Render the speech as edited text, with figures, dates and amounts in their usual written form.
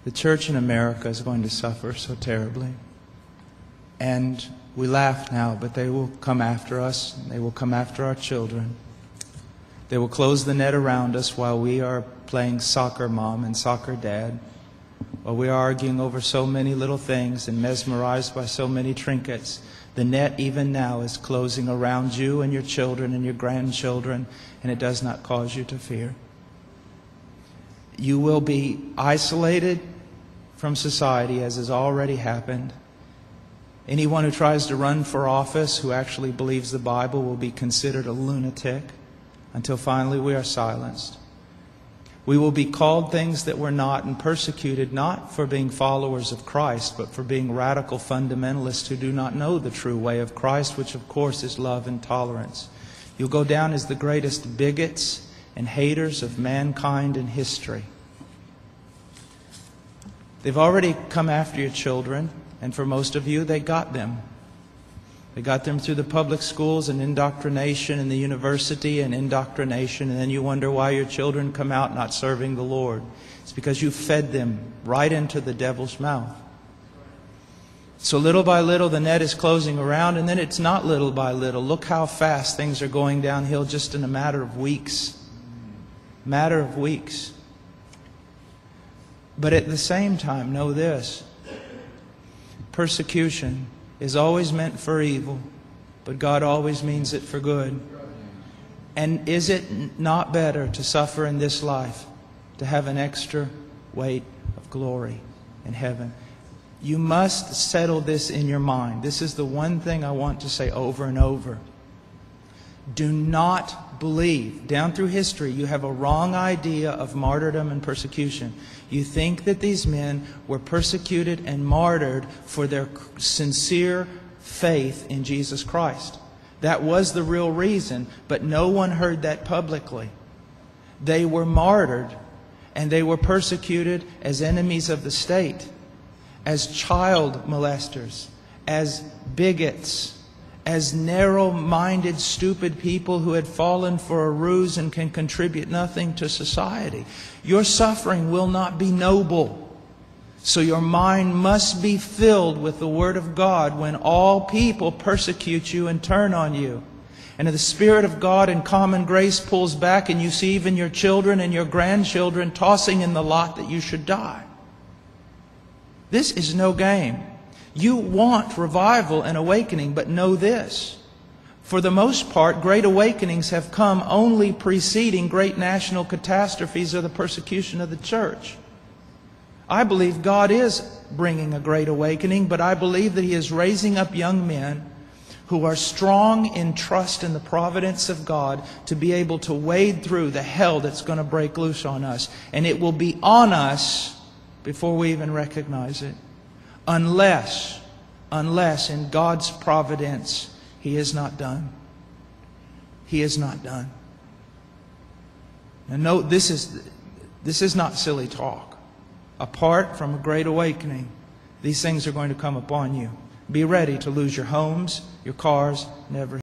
The church in America is going to suffer so terribly. And we laugh now, but they will come after us. They will come after our children. They will close the net around us while we are playing soccer mom and soccer dad, while we are arguing over so many little things and mesmerized by so many trinkets. The net even now is closing around you and your children and your grandchildren, and it does not cause you to fear. You will be isolated from society, as has already happened. Anyone who tries to run for office who actually believes the Bible will be considered a lunatic until finally we are silenced. We will be called things that we're not and persecuted not for being followers of Christ, but for being radical fundamentalists who do not know the true way of Christ, which of course is love and tolerance. You'll go down as the greatest bigots and haters of mankind in history. They've already come after your children, and for most of you, they got them. They got them through the public schools and indoctrination, and the university and indoctrination, and then you wonder why your children come out not serving the Lord. It's because you fed them right into the devil's mouth. So little by little the net is closing around, and then it's not little by little. Look how fast things are going downhill just in a matter of weeks. Matter of weeks. But at the same time, know this. Persecution is always meant for evil, but God always means it for good. And is it not better to suffer in this life, to have an extra weight of glory in heaven? You must settle this in your mind. This is the one thing I want to say over and over. Do not believe. Down through history, you have a wrong idea of martyrdom and persecution. You think that these men were persecuted and martyred for their sincere faith in Jesus Christ. That was the real reason, but no one heard that publicly. They were martyred and they were persecuted as enemies of the state, as child molesters, as bigots, as narrow-minded, stupid people who had fallen for a ruse and can contribute nothing to society. Your suffering will not be noble. So your mind must be filled with the Word of God when all people persecute you and turn on you. And the Spirit of God in common grace pulls back, and you see even your children and your grandchildren tossing in the lot that you should die. This is no game. You want revival and awakening, but know this. For the most part, great awakenings have come only preceding great national catastrophes or the persecution of the church. I believe God is bringing a great awakening, but I believe that He is raising up young men who are strong in trust in the providence of God to be able to wade through the hell that's going to break loose on us. And it will be on us before we even recognize it. Unless in God's providence, He is not done. He is not done. Now note, this is not silly talk. Apart from a great awakening, these things are going to come upon you. Be ready to lose your homes, your cars, and everything.